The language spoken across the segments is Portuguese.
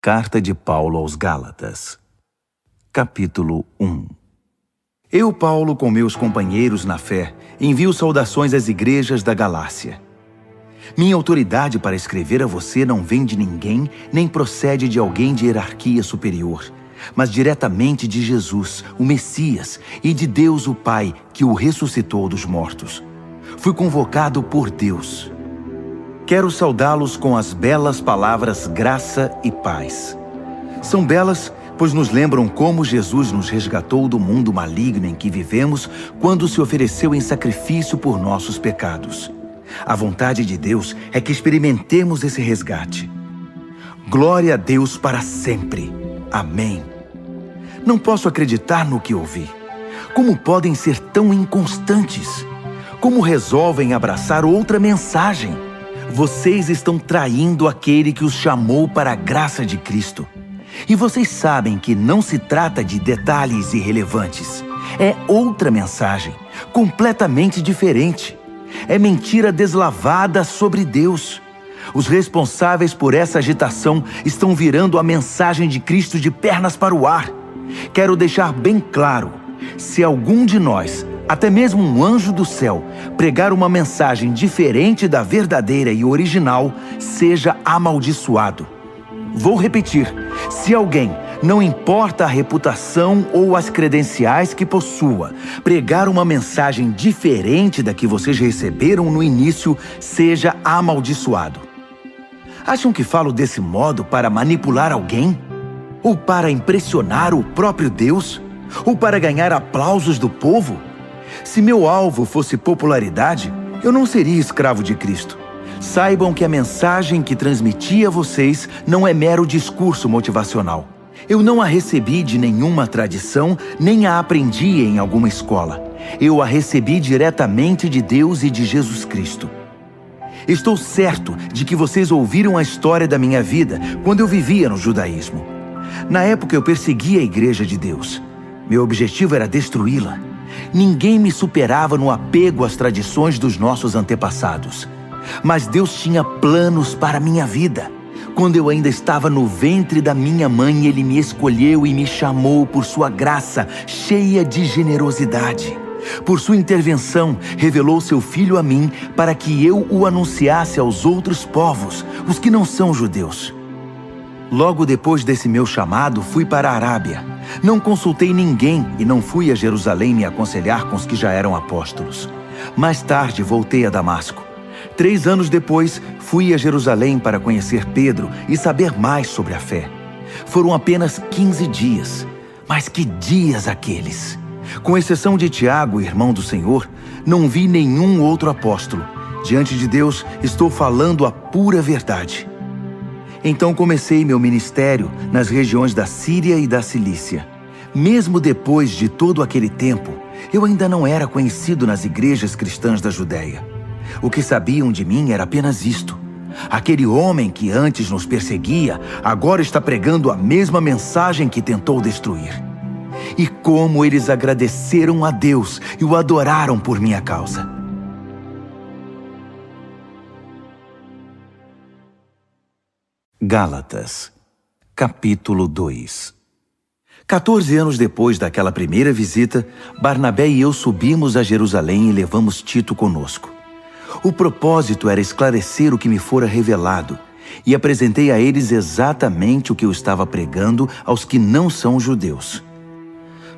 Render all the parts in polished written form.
Carta de Paulo aos Gálatas, capítulo 1. Eu, Paulo, com meus companheiros na fé, envio saudações às igrejas da Galácia. Minha autoridade para escrever a você não vem de ninguém, nem procede de alguém de hierarquia superior, mas diretamente de Jesus, o Messias, e de Deus o Pai, que o ressuscitou dos mortos. Fui convocado por Deus. Quero saudá-los com as belas palavras graça e paz. São belas, pois nos lembram como Jesus nos resgatou do mundo maligno em que vivemos quando se ofereceu em sacrifício por nossos pecados. A vontade de Deus é que experimentemos esse resgate. Glória a Deus para sempre. Amém. Não posso acreditar no que ouvi. Como podem ser tão inconstantes? Como resolvem abraçar outra mensagem? Vocês estão traindo aquele que os chamou para a graça de Cristo. E vocês sabem que não se trata de detalhes irrelevantes. É outra mensagem, completamente diferente. É mentira deslavada sobre Deus. Os responsáveis por essa agitação estão virando a mensagem de Cristo de pernas para o ar. Quero deixar bem claro, se algum de nós, até mesmo um anjo do céu, pregar uma mensagem diferente da verdadeira e original, seja amaldiçoado. Vou repetir, se alguém, não importa a reputação ou as credenciais que possua, pregar uma mensagem diferente da que vocês receberam no início, seja amaldiçoado. Acham que falo desse modo para manipular alguém? Ou para impressionar o próprio Deus? Ou para ganhar aplausos do povo? Se meu alvo fosse popularidade, eu não seria escravo de Cristo. Saibam que a mensagem que transmiti a vocês não é mero discurso motivacional. Eu não a recebi de nenhuma tradição, nem a aprendi em alguma escola. Eu a recebi diretamente de Deus e de Jesus Cristo. Estou certo de que vocês ouviram a história da minha vida quando eu vivia no judaísmo. Na época eu perseguia a Igreja de Deus. Meu objetivo era destruí-la. Ninguém me superava no apego às tradições dos nossos antepassados. Mas Deus tinha planos para a minha vida. Quando eu ainda estava no ventre da minha mãe, Ele me escolheu e me chamou por sua graça, cheia de generosidade. Por sua intervenção, revelou seu Filho a mim para que eu o anunciasse aos outros povos, os que não são judeus. Logo depois desse meu chamado, fui para a Arábia. Não consultei ninguém e não fui a Jerusalém me aconselhar com os que já eram apóstolos. Mais tarde, voltei a Damasco. 3 anos depois, fui a Jerusalém para conhecer Pedro e saber mais sobre a fé. Foram apenas 15 dias, mas que dias aqueles! Com exceção de Tiago, irmão do Senhor, não vi nenhum outro apóstolo. Diante de Deus, estou falando a pura verdade. Então comecei meu ministério nas regiões da Síria e da Cilícia. Mesmo depois de todo aquele tempo, eu ainda não era conhecido nas igrejas cristãs da Judéia. O que sabiam de mim era apenas isto: aquele homem que antes nos perseguia, agora está pregando a mesma mensagem que tentou destruir. E como eles agradeceram a Deus e o adoraram por minha causa. Gálatas, capítulo 2. 14 anos depois daquela primeira visita, Barnabé e eu subimos a Jerusalém e levamos Tito conosco. O propósito era esclarecer o que me fora revelado, e apresentei a eles exatamente o que eu estava pregando aos que não são judeus.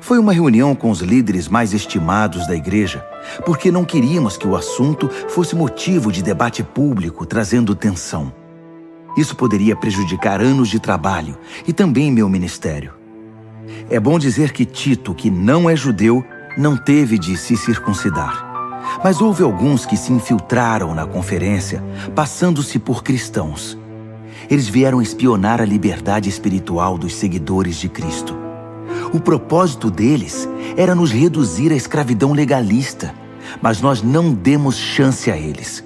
Foi uma reunião com os líderes mais estimados da igreja, porque não queríamos que o assunto fosse motivo de debate público, trazendo tensão. Isso poderia prejudicar anos de trabalho e também meu ministério. É bom dizer que Tito, que não é judeu, não teve de se circuncidar. Mas houve alguns que se infiltraram na conferência, passando-se por cristãos. Eles vieram espionar a liberdade espiritual dos seguidores de Cristo. O propósito deles era nos reduzir à escravidão legalista, mas nós não demos chance a eles.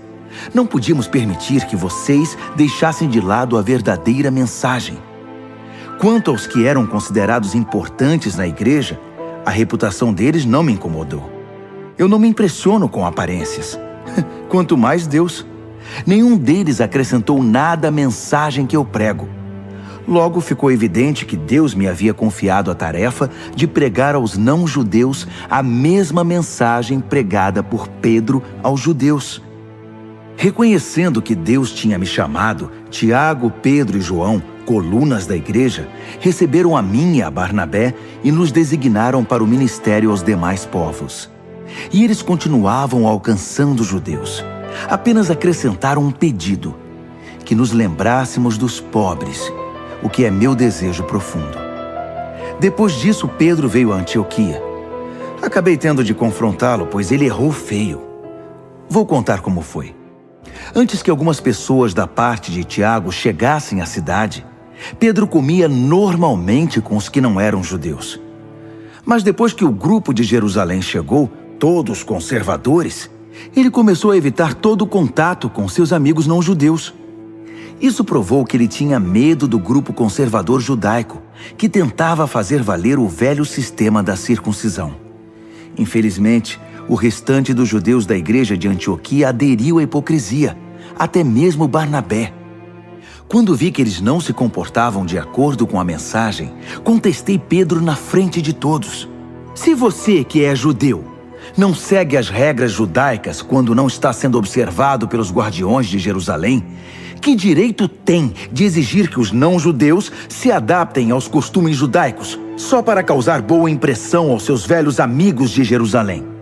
Não podíamos permitir que vocês deixassem de lado a verdadeira mensagem. Quanto aos que eram considerados importantes na igreja, a reputação deles não me incomodou. Eu não me impressiono com aparências. Quanto mais Deus. Nenhum deles acrescentou nada à mensagem que eu prego. Logo ficou evidente que Deus me havia confiado a tarefa de pregar aos não-judeus a mesma mensagem pregada por Pedro aos judeus. Reconhecendo que Deus tinha me chamado, Tiago, Pedro e João, colunas da igreja, receberam a mim e a Barnabé e nos designaram para o ministério aos demais povos. E eles continuavam alcançando os judeus. Apenas acrescentaram um pedido: que nos lembrássemos dos pobres, o que é meu desejo profundo. Depois disso, Pedro veio a Antioquia. Acabei tendo de confrontá-lo, pois ele errou feio. Vou contar como foi. Antes que algumas pessoas da parte de Tiago chegassem à cidade, Pedro comia normalmente com os que não eram judeus. Mas depois que o grupo de Jerusalém chegou, todos conservadores, ele começou a evitar todo contato com seus amigos não-judeus. Isso provou que ele tinha medo do grupo conservador judaico, que tentava fazer valer o velho sistema da circuncisão. Infelizmente, o restante dos judeus da igreja de Antioquia aderiu à hipocrisia, até mesmo Barnabé. Quando vi que eles não se comportavam de acordo com a mensagem, contestei Pedro na frente de todos. Se você, que é judeu, não segue as regras judaicas quando não está sendo observado pelos guardiões de Jerusalém, que direito tem de exigir que os não-judeus se adaptem aos costumes judaicos só para causar boa impressão aos seus velhos amigos de Jerusalém?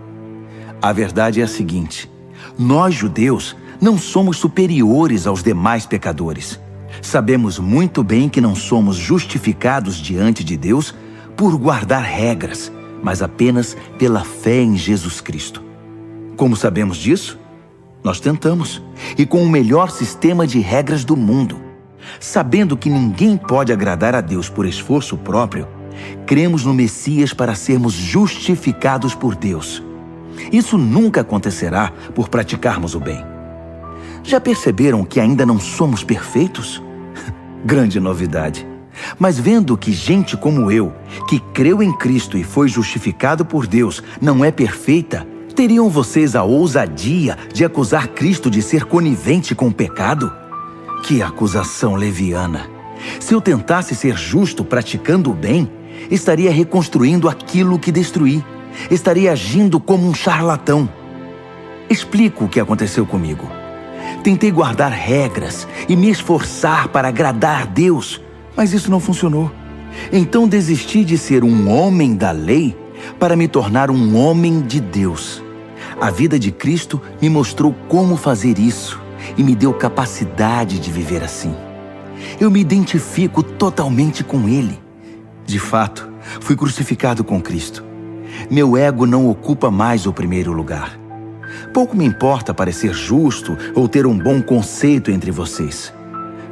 A verdade é a seguinte: nós, judeus, não somos superiores aos demais pecadores. Sabemos muito bem que não somos justificados diante de Deus por guardar regras, mas apenas pela fé em Jesus Cristo. Como sabemos disso? Nós tentamos, e com o melhor sistema de regras do mundo. Sabendo que ninguém pode agradar a Deus por esforço próprio, cremos no Messias para sermos justificados por Deus. Isso nunca acontecerá por praticarmos o bem. Já perceberam que ainda não somos perfeitos? Grande novidade. Mas vendo que gente como eu, que creu em Cristo e foi justificado por Deus, não é perfeita, teriam vocês a ousadia de acusar Cristo de ser conivente com o pecado? Que acusação leviana! Se eu tentasse ser justo praticando o bem, estaria reconstruindo aquilo que destruí. Estaria agindo como um charlatão. Explico o que aconteceu comigo. Tentei guardar regras e me esforçar para agradar a Deus, mas isso não funcionou. Então desisti de ser um homem da lei para me tornar um homem de Deus. A vida de Cristo me mostrou como fazer isso e me deu capacidade de viver assim. Eu me identifico totalmente com Ele. De fato, fui crucificado com Cristo. Meu ego não ocupa mais o primeiro lugar. Pouco me importa parecer justo ou ter um bom conceito entre vocês.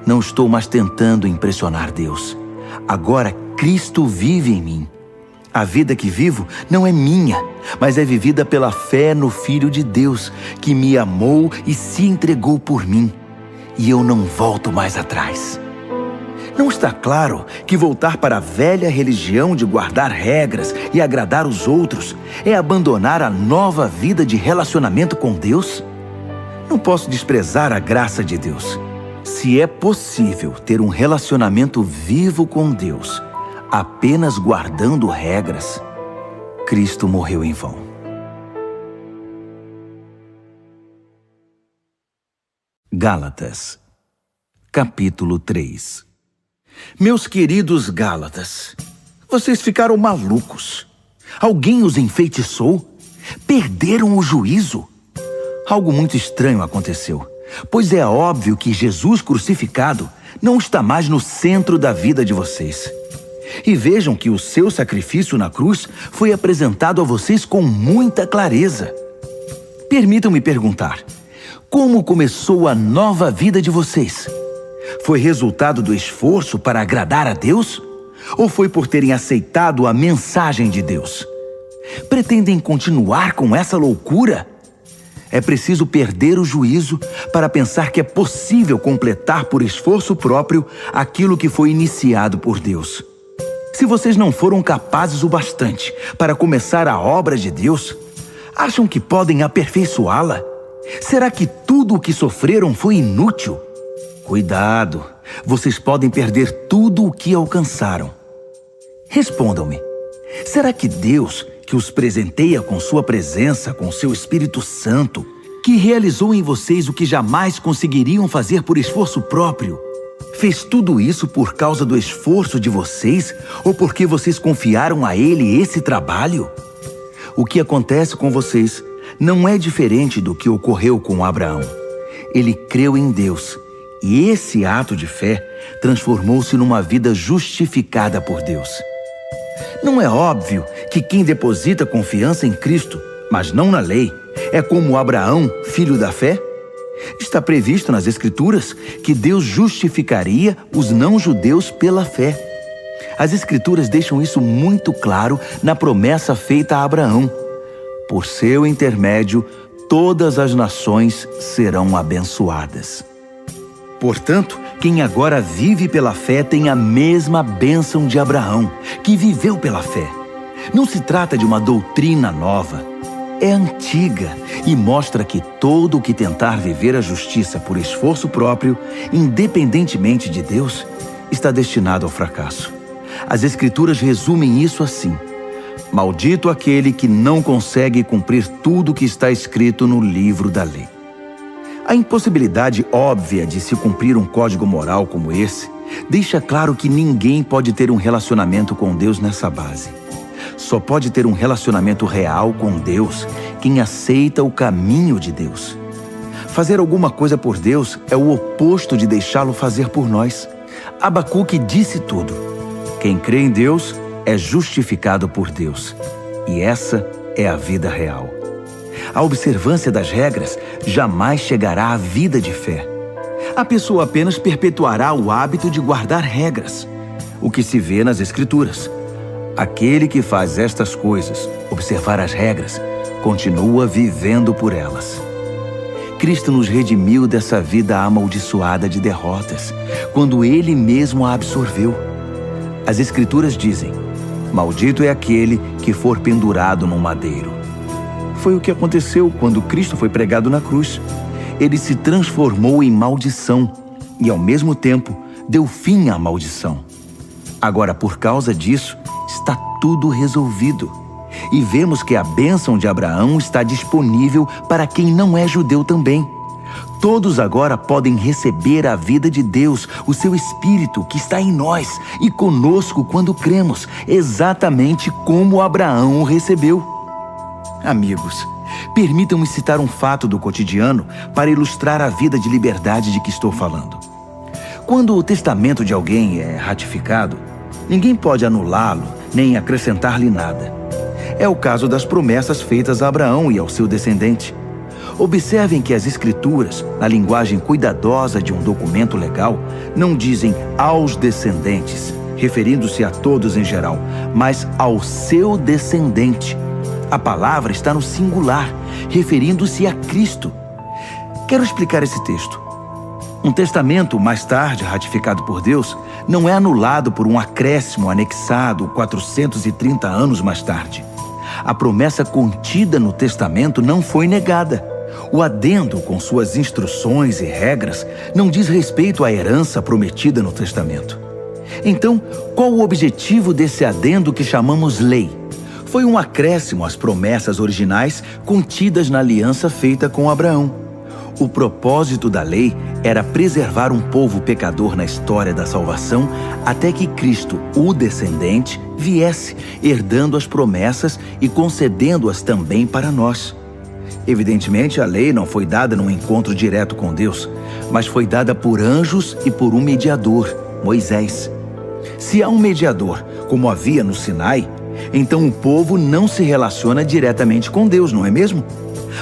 Não estou mais tentando impressionar Deus. Agora Cristo vive em mim. A vida que vivo não é minha, mas é vivida pela fé no Filho de Deus, que me amou e se entregou por mim. E eu não volto mais atrás. Não está claro que voltar para a velha religião de guardar regras e agradar os outros é abandonar a nova vida de relacionamento com Deus? Não posso desprezar a graça de Deus. Se é possível ter um relacionamento vivo com Deus, apenas guardando regras, Cristo morreu em vão. Gálatas, capítulo 3. Meus queridos Gálatas, vocês ficaram malucos. Alguém os enfeitiçou? Perderam o juízo? Algo muito estranho aconteceu, pois é óbvio que Jesus crucificado não está mais no centro da vida de vocês. E vejam que o seu sacrifício na cruz foi apresentado a vocês com muita clareza. Permitam-me perguntar: como começou a nova vida de vocês? Foi resultado do esforço para agradar a Deus? Ou foi por terem aceitado a mensagem de Deus? Pretendem continuar com essa loucura? É preciso perder o juízo para pensar que é possível completar por esforço próprio aquilo que foi iniciado por Deus. Se vocês não foram capazes o bastante para começar a obra de Deus, acham que podem aperfeiçoá-la? Será que tudo o que sofreram foi inútil? Cuidado! vocês podem perder tudo o que alcançaram. Respondam-me, será que Deus, que os presenteia com sua presença, com seu Espírito Santo, que realizou em vocês o que jamais conseguiriam fazer por esforço próprio, fez tudo isso por causa do esforço de vocês ou porque vocês confiaram a Ele esse trabalho? O que acontece com vocês não é diferente do que ocorreu com Abraão. Ele creu em Deus e esse ato de fé transformou-se numa vida justificada por Deus. Não é óbvio que quem deposita confiança em Cristo, mas não na lei, é como Abraão, filho da fé? Está previsto nas Escrituras que Deus justificaria os não-judeus pela fé. As Escrituras deixam isso muito claro na promessa feita a Abraão. Por seu intermédio, todas as nações serão abençoadas. Portanto, quem agora vive pela fé tem a mesma bênção de Abraão, que viveu pela fé. Não se trata de uma doutrina nova. É antiga e mostra que todo o que tentar viver a justiça por esforço próprio, independentemente de Deus, está destinado ao fracasso. As Escrituras resumem isso assim: maldito aquele que não consegue cumprir tudo o que está escrito no livro da lei. A impossibilidade óbvia de se cumprir um código moral como esse deixa claro que ninguém pode ter um relacionamento com Deus nessa base. Só pode ter um relacionamento real com Deus quem aceita o caminho de Deus. Fazer alguma coisa por Deus é o oposto de deixá-lo fazer por nós. Abacuque disse tudo. Quem crê em Deus é justificado por Deus. E essa é a vida real. A observância das regras jamais chegará à vida de fé. A pessoa apenas perpetuará o hábito de guardar regras, o que se vê nas Escrituras. Aquele que faz estas coisas, observar as regras, continua vivendo por elas. Cristo nos redimiu dessa vida amaldiçoada de derrotas, quando Ele mesmo a absorveu. As Escrituras dizem: maldito é aquele que for pendurado num madeiro. Foi o que aconteceu quando Cristo foi pregado na cruz. Ele se transformou em maldição e, ao mesmo tempo, deu fim à maldição. Agora, por causa disso, está tudo resolvido. E vemos que a bênção de Abraão está disponível para quem não é judeu também. Todos agora podem receber a vida de Deus, o seu Espírito que está em nós e conosco quando cremos, exatamente como Abraão o recebeu. Amigos, permitam-me citar um fato do cotidiano para ilustrar a vida de liberdade de que estou falando. Quando o testamento de alguém é ratificado, ninguém pode anulá-lo nem acrescentar-lhe nada. É o caso das promessas feitas a Abraão e ao seu descendente. Observem que as Escrituras, na linguagem cuidadosa de um documento legal, não dizem aos descendentes, referindo-se a todos em geral, mas ao seu descendente. A palavra está no singular, referindo-se a Cristo. Quero explicar esse texto. Um testamento, mais tarde ratificado por Deus, não é anulado por um acréscimo anexado 430 anos mais tarde. A promessa contida no testamento não foi negada. O adendo, com suas instruções e regras, não diz respeito à herança prometida no testamento. Então, qual o objetivo desse adendo que chamamos lei? Foi um acréscimo às promessas originais contidas na aliança feita com Abraão. O propósito da lei era preservar um povo pecador na história da salvação até que Cristo, o descendente, viesse, herdando as promessas e concedendo-as também para nós. Evidentemente, a lei não foi dada num encontro direto com Deus, mas foi dada por anjos e por um mediador, Moisés. Se há um mediador, como havia no Sinai, então o povo não se relaciona diretamente com Deus, não é mesmo?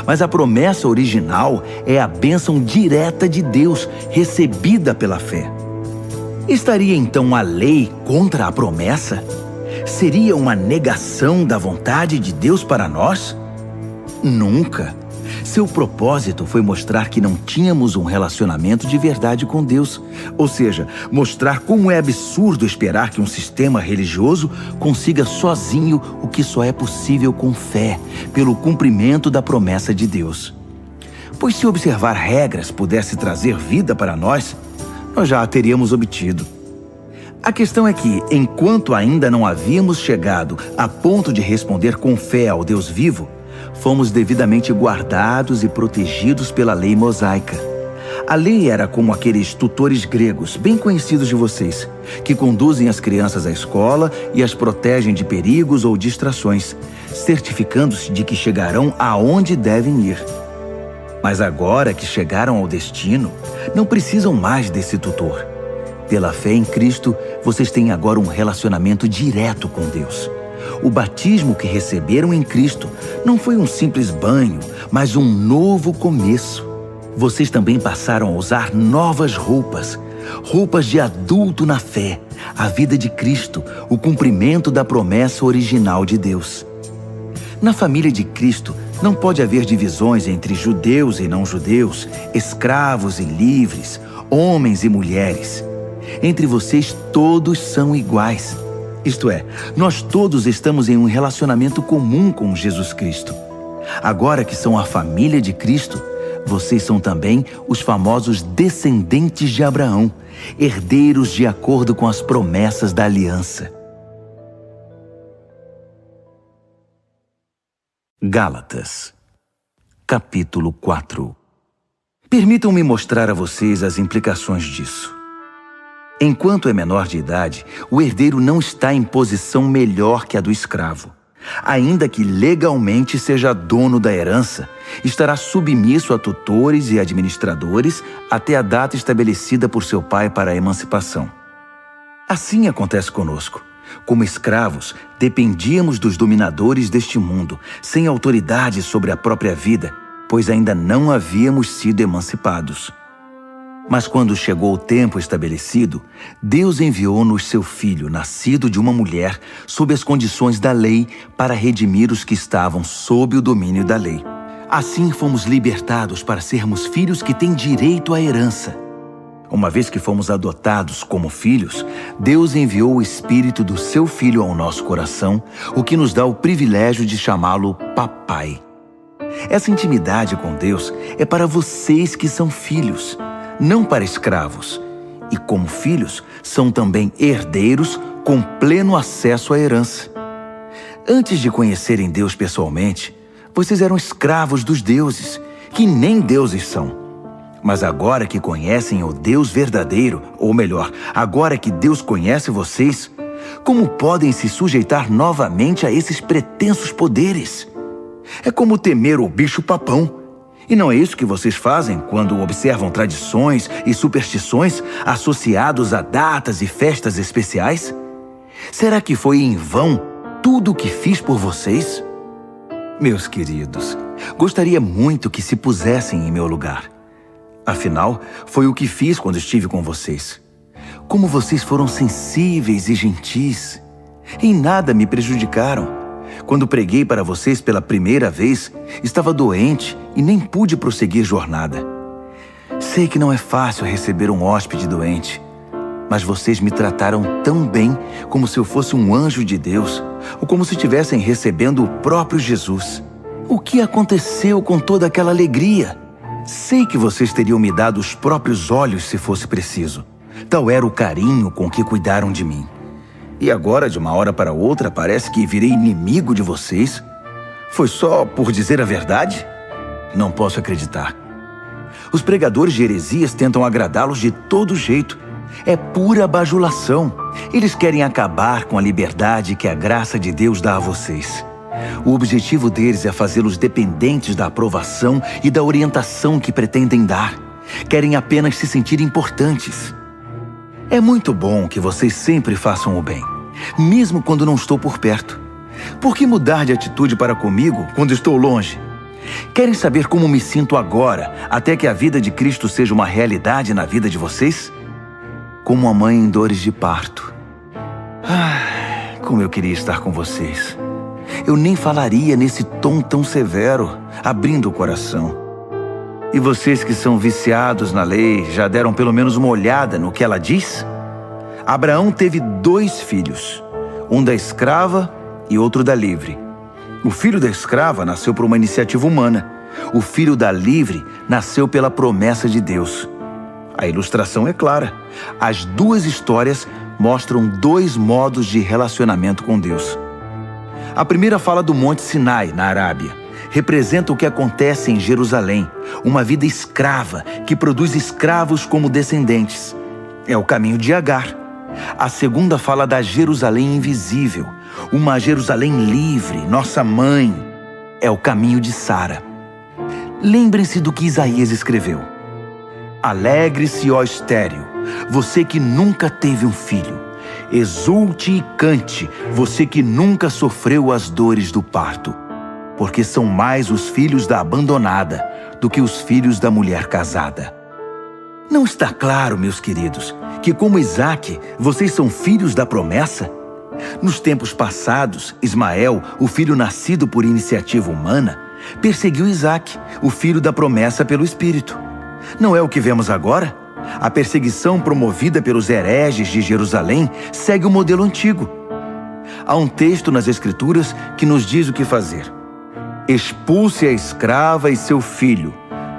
Mas a promessa original é a bênção direta de Deus, recebida pela fé. Estaria então a lei contra a promessa? Seria uma negação da vontade de Deus para nós? Nunca. Seu propósito foi mostrar que não tínhamos um relacionamento de verdade com Deus. Ou seja, mostrar como é absurdo esperar que um sistema religioso consiga sozinho o que só é possível com fé, pelo cumprimento da promessa de Deus. Pois se observar regras pudesse trazer vida para nós, nós já a teríamos obtido. A questão é que, enquanto ainda não havíamos chegado a ponto de responder com fé ao Deus vivo, fomos devidamente guardados e protegidos pela lei mosaica. A lei era como aqueles tutores gregos, bem conhecidos de vocês, que conduzem as crianças à escola e as protegem de perigos ou distrações, certificando-se de que chegarão aonde devem ir. Mas agora que chegaram ao destino, não precisam mais desse tutor. Pela fé em Cristo, vocês têm agora um relacionamento direto com Deus. O batismo que receberam em Cristo não foi um simples banho, mas um novo começo. Vocês também passaram a usar novas roupas, roupas de adulto na fé, a vida de Cristo, o cumprimento da promessa original de Deus. Na família de Cristo, não pode haver divisões entre judeus e não-judeus, escravos e livres, homens e mulheres. Entre vocês, todos são iguais. Isto é, nós todos estamos em um relacionamento comum com Jesus Cristo. Agora que são a família de Cristo, vocês são também os famosos descendentes de Abraão, herdeiros de acordo com as promessas da aliança. Gálatas, capítulo 4. Permitam-me mostrar a vocês as implicações disso. Enquanto é menor de idade, o herdeiro não está em posição melhor que a do escravo. Ainda que legalmente seja dono da herança, estará submisso a tutores e administradores até a data estabelecida por seu pai para a emancipação. Assim acontece conosco. Como escravos, dependíamos dos dominadores deste mundo, sem autoridade sobre a própria vida, pois ainda não havíamos sido emancipados. Mas quando chegou o tempo estabelecido, Deus enviou-nos seu Filho, nascido de uma mulher, sob as condições da lei, para redimir os que estavam sob o domínio da lei. Assim fomos libertados para sermos filhos que têm direito à herança. Uma vez que fomos adotados como filhos, Deus enviou o Espírito do seu Filho ao nosso coração, o que nos dá o privilégio de chamá-lo Papai. Essa intimidade com Deus é para vocês que são filhos, não para escravos, e como filhos, são também herdeiros com pleno acesso à herança. Antes de conhecerem Deus pessoalmente, vocês eram escravos dos deuses, que nem deuses são. Mas agora que conhecem o Deus verdadeiro, ou melhor, agora que Deus conhece vocês, como podem se sujeitar novamente a esses pretensos poderes? É como temer o bicho-papão. E não é isso que vocês fazem quando observam tradições e superstições associados a datas e festas especiais? Será que foi em vão tudo o que fiz por vocês? Meus queridos, gostaria muito que se pusessem em meu lugar. Afinal, foi o que fiz quando estive com vocês. Como vocês foram sensíveis e gentis. Em nada me prejudicaram. Quando preguei para vocês pela primeira vez, estava doente e nem pude prosseguir jornada. Sei que não é fácil receber um hóspede doente, mas vocês me trataram tão bem como se eu fosse um anjo de Deus, ou como se estivessem recebendo o próprio Jesus. O que aconteceu com toda aquela alegria? Sei que vocês teriam me dado os próprios olhos se fosse preciso. Tal era o carinho com que cuidaram de mim. E agora, de uma hora para outra, parece que virei inimigo de vocês? Foi só por dizer a verdade? Não posso acreditar. Os pregadores de heresias tentam agradá-los de todo jeito. É pura bajulação. Eles querem acabar com a liberdade que a graça de Deus dá a vocês. O objetivo deles é fazê-los dependentes da aprovação e da orientação que pretendem dar. Querem apenas se sentir importantes. É muito bom que vocês sempre façam o bem, mesmo quando não estou por perto. Por que mudar de atitude para comigo quando estou longe? Querem saber como me sinto agora, até que a vida de Cristo seja uma realidade na vida de vocês? Como a mãe em dores de parto. Como eu queria estar com vocês. Eu nem falaria nesse tom tão severo, abrindo o coração. E vocês que são viciados na lei, já deram pelo menos uma olhada no que ela diz? Abraão teve 2 filhos, um da escrava e outro da livre. O filho da escrava nasceu por uma iniciativa humana. O filho da livre nasceu pela promessa de Deus. A ilustração é clara. As duas histórias mostram dois modos de relacionamento com Deus. A primeira fala do Monte Sinai, na Arábia. Representa o que acontece em Jerusalém, uma vida escrava que produz escravos como descendentes. É o caminho de Agar. A segunda fala da Jerusalém invisível, uma Jerusalém livre, nossa mãe. É o caminho de Sara. Lembrem-se do que Isaías escreveu. Alegre-se, ó estéril, você que nunca teve um filho. Exulte e cante, você que nunca sofreu as dores do parto. Porque são mais os filhos da abandonada do que os filhos da mulher casada. Não está claro, meus queridos, que como Isaque, vocês são filhos da promessa? Nos tempos passados, Ismael, o filho nascido por iniciativa humana, perseguiu Isaque, o filho da promessa pelo Espírito. Não é o que vemos agora? A perseguição promovida pelos hereges de Jerusalém segue o modelo antigo. Há um texto nas Escrituras que nos diz o que fazer. Expulse a escrava e seu filho,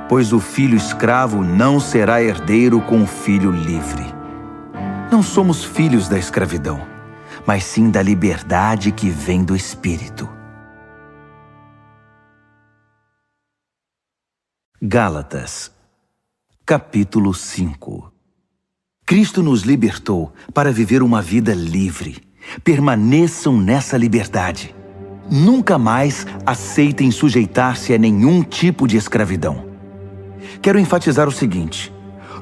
pois o filho escravo não será herdeiro com o filho livre. Não somos filhos da escravidão, mas sim da liberdade que vem do Espírito. Gálatas, capítulo 5. Cristo nos libertou para viver uma vida livre. Permaneçam nessa liberdade. Nunca mais aceitem sujeitar-se a nenhum tipo de escravidão. Quero enfatizar o seguinte: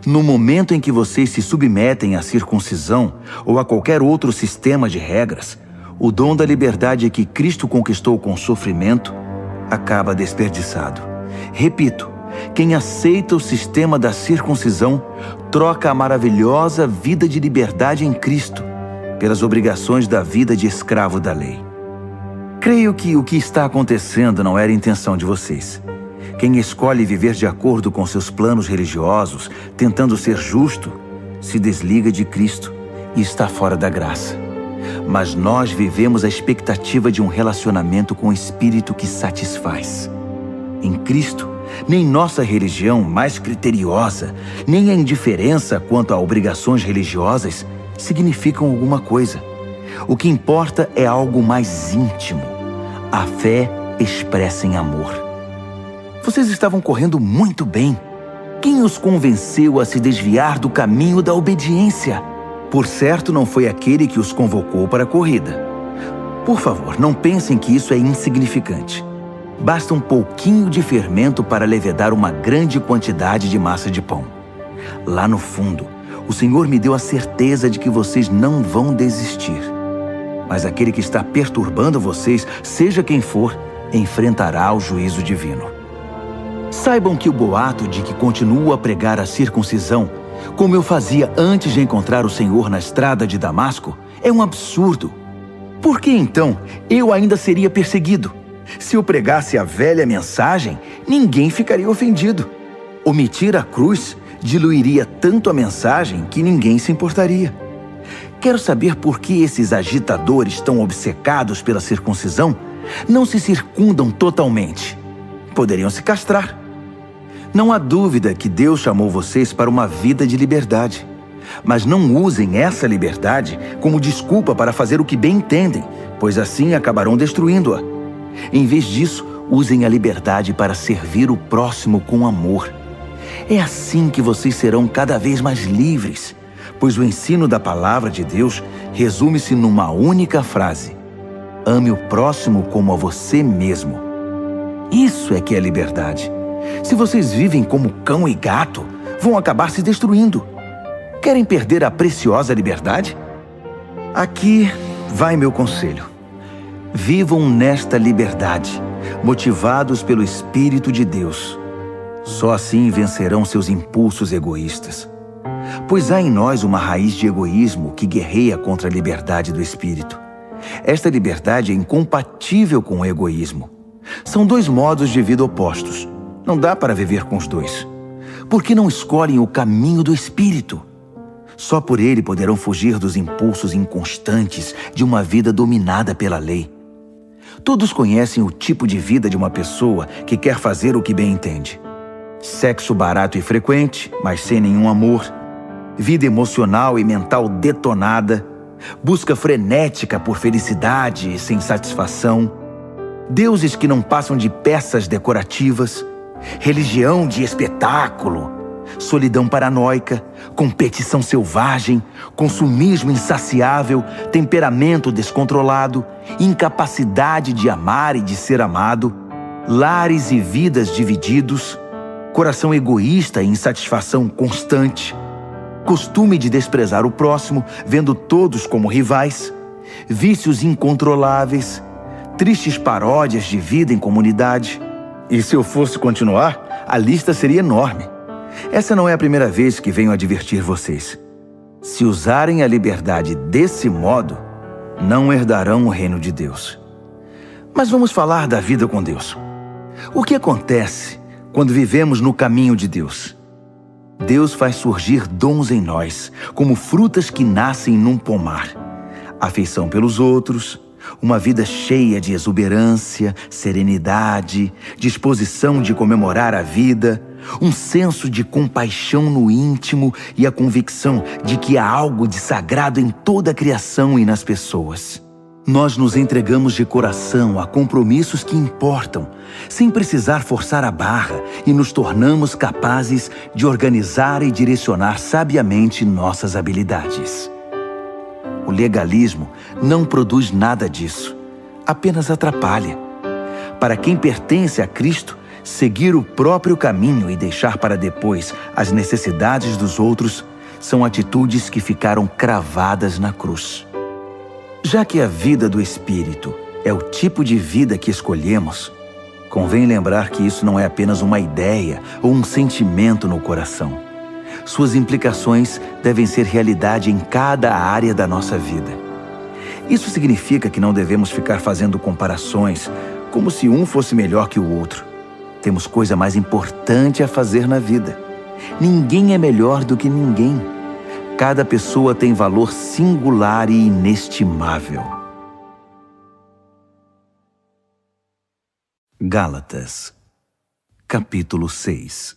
no momento em que vocês se submetem à circuncisão ou a qualquer outro sistema de regras, o dom da liberdade que Cristo conquistou com sofrimento acaba desperdiçado. Repito, quem aceita o sistema da circuncisão troca a maravilhosa vida de liberdade em Cristo pelas obrigações da vida de escravo da lei. Creio que o que está acontecendo não era a intenção de vocês. Quem escolhe viver de acordo com seus planos religiosos, tentando ser justo, se desliga de Cristo e está fora da graça. Mas nós vivemos a expectativa de um relacionamento com o Espírito que satisfaz. Em Cristo, nem nossa religião mais criteriosa, nem a indiferença quanto a obrigações religiosas significam alguma coisa. O que importa é algo mais íntimo. A fé expressa em amor. Vocês estavam correndo muito bem. Quem os convenceu a se desviar do caminho da obediência? Por certo, não foi aquele que os convocou para a corrida. Por favor, não pensem que isso é insignificante. Basta um pouquinho de fermento para levedar uma grande quantidade de massa de pão. Lá no fundo, o Senhor me deu a certeza de que vocês não vão desistir. Mas aquele que está perturbando vocês, seja quem for, enfrentará o juízo divino. Saibam que o boato de que continuo a pregar a circuncisão, como eu fazia antes de encontrar o Senhor na estrada de Damasco, é um absurdo. Por que então eu ainda seria perseguido? Se eu pregasse a velha mensagem, ninguém ficaria ofendido. Omitir a cruz diluiria tanto a mensagem que ninguém se importaria. Quero saber por que esses agitadores tão obcecados pela circuncisão não se circundam totalmente. Poderiam se castrar. Não há dúvida que Deus chamou vocês para uma vida de liberdade. Mas não usem essa liberdade como desculpa para fazer o que bem entendem, pois assim acabarão destruindo-a. Em vez disso, usem a liberdade para servir o próximo com amor. É assim que vocês serão cada vez mais livres, pois o ensino da palavra de Deus resume-se numa única frase: ame o próximo como a você mesmo. Isso é que é liberdade. Se vocês vivem como cão e gato, vão acabar se destruindo. Querem perder a preciosa liberdade? Aqui vai meu conselho. Vivam nesta liberdade, motivados pelo Espírito de Deus. Só assim vencerão seus impulsos egoístas. Pois há em nós uma raiz de egoísmo que guerreia contra a liberdade do Espírito. Esta liberdade é incompatível com o egoísmo. São dois modos de vida opostos. Não dá para viver com os dois. Por que não escolhem o caminho do Espírito? Só por ele poderão fugir dos impulsos inconstantes de uma vida dominada pela lei. Todos conhecem o tipo de vida de uma pessoa que quer fazer o que bem entende. Sexo barato e frequente, mas sem nenhum amor. Vida emocional e mental detonada. Busca frenética por felicidade e sem satisfação. Deuses que não passam de peças decorativas. Religião de espetáculo. Solidão paranoica, competição selvagem, consumismo insaciável, temperamento descontrolado, incapacidade de amar e de ser amado, lares e vidas divididos, coração egoísta e insatisfação constante, costume de desprezar o próximo, vendo todos como rivais, vícios incontroláveis, tristes paródias de vida em comunidade. E se eu fosse continuar, a lista seria enorme. Essa não é a primeira vez que venho advertir vocês. Se usarem a liberdade desse modo, não herdarão o reino de Deus. Mas vamos falar da vida com Deus. O que acontece quando vivemos no caminho de Deus? Deus faz surgir dons em nós, como frutas que nascem num pomar. Afeição pelos outros, uma vida cheia de exuberância, serenidade, disposição de comemorar a vida, um senso de compaixão no íntimo e a convicção de que há algo de sagrado em toda a criação e nas pessoas. Nós nos entregamos de coração a compromissos que importam, sem precisar forçar a barra, e nos tornamos capazes de organizar e direcionar sabiamente nossas habilidades. O legalismo não produz nada disso, apenas atrapalha. Para quem pertence a Cristo, seguir o próprio caminho e deixar para depois as necessidades dos outros são atitudes que ficaram cravadas na cruz. Já que a vida do Espírito é o tipo de vida que escolhemos, convém lembrar que isso não é apenas uma ideia ou um sentimento no coração. Suas implicações devem ser realidade em cada área da nossa vida. Isso significa que não devemos ficar fazendo comparações como se um fosse melhor que o outro. Temos coisa mais importante a fazer na vida. Ninguém é melhor do que ninguém. Cada pessoa tem valor singular e inestimável. Gálatas, capítulo 6.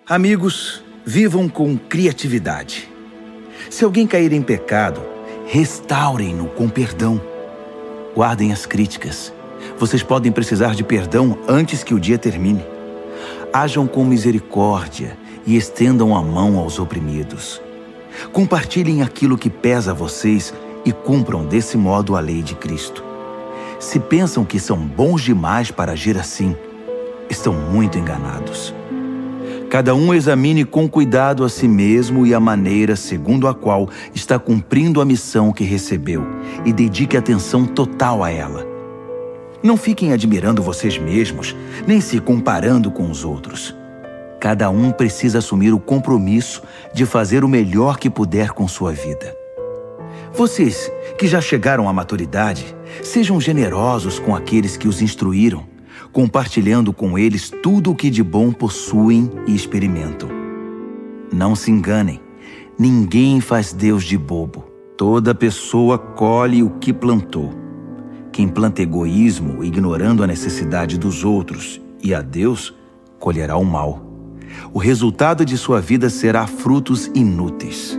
Amigos, vivam com criatividade. Se alguém cair em pecado, restaurem-no com perdão. Guardem as críticas. Vocês podem precisar de perdão antes que o dia termine. Ajam com misericórdia e estendam a mão aos oprimidos. Compartilhem aquilo que pesa a vocês e cumpram desse modo a lei de Cristo. Se pensam que são bons demais para agir assim, estão muito enganados. Cada um examine com cuidado a si mesmo e a maneira segundo a qual está cumprindo a missão que recebeu e dedique atenção total a ela. Não fiquem admirando vocês mesmos, nem se comparando com os outros. Cada um precisa assumir o compromisso de fazer o melhor que puder com sua vida. Vocês, que já chegaram à maturidade, sejam generosos com aqueles que os instruíram, compartilhando com eles tudo o que de bom possuem e experimentam. Não se enganem, ninguém faz Deus de bobo. Toda pessoa colhe o que plantou. Quem planta egoísmo, ignorando a necessidade dos outros e a Deus, colherá o mal. O resultado de sua vida será frutos inúteis.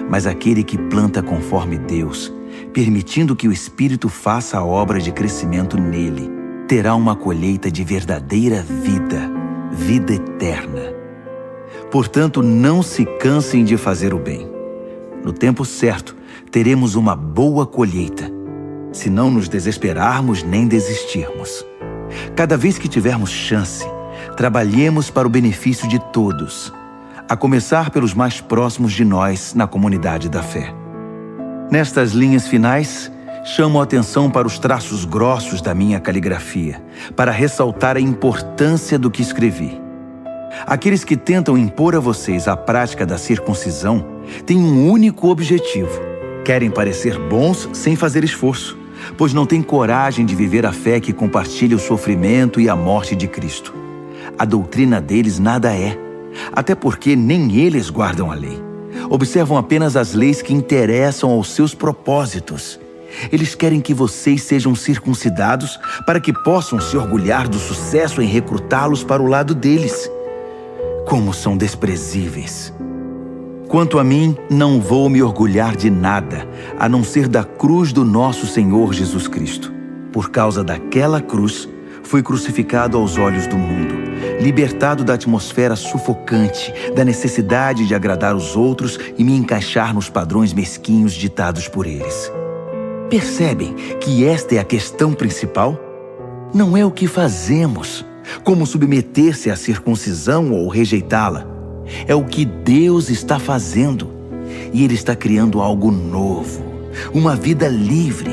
Mas aquele que planta conforme Deus, permitindo que o Espírito faça a obra de crescimento nele, terá uma colheita de verdadeira vida, vida eterna. Portanto, não se cansem de fazer o bem. No tempo certo, teremos uma boa colheita, se não nos desesperarmos nem desistirmos. Cada vez que tivermos chance, trabalhemos para o benefício de todos, a começar pelos mais próximos de nós na comunidade da fé. Nestas linhas finais, chamo a atenção para os traços grossos da minha caligrafia, para ressaltar a importância do que escrevi. Aqueles que tentam impor a vocês a prática da circuncisão têm um único objetivo: querem parecer bons sem fazer esforço, pois não têm coragem de viver a fé que compartilha o sofrimento e a morte de Cristo. A doutrina deles nada é, até porque nem eles guardam a lei. Observam apenas as leis que interessam aos seus propósitos. Eles querem que vocês sejam circuncidados para que possam se orgulhar do sucesso em recrutá-los para o lado deles. Como são desprezíveis! Quanto a mim, não vou me orgulhar de nada, a não ser da cruz do nosso Senhor Jesus Cristo. Por causa daquela cruz, fui crucificado aos olhos do mundo, libertado da atmosfera sufocante, da necessidade de agradar os outros e me encaixar nos padrões mesquinhos ditados por eles. Percebem que esta é a questão principal? Não é o que fazemos, como submeter-se à circuncisão ou rejeitá-la. É o que Deus está fazendo. E Ele está criando algo novo, uma vida livre.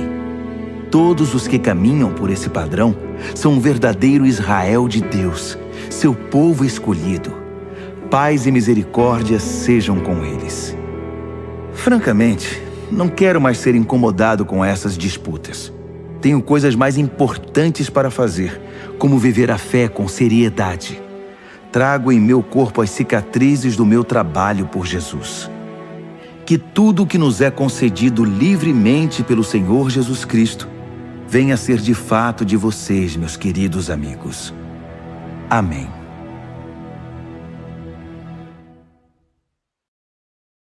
Todos os que caminham por esse padrão são um verdadeiro Israel de Deus, seu povo escolhido. Paz e misericórdia sejam com eles. Francamente, não quero mais ser incomodado com essas disputas. Tenho coisas mais importantes para fazer, como viver a fé com seriedade. Trago em meu corpo as cicatrizes do meu trabalho por Jesus. Que tudo o que nos é concedido livremente pelo Senhor Jesus Cristo venha a ser de fato de vocês, meus queridos amigos. Amém.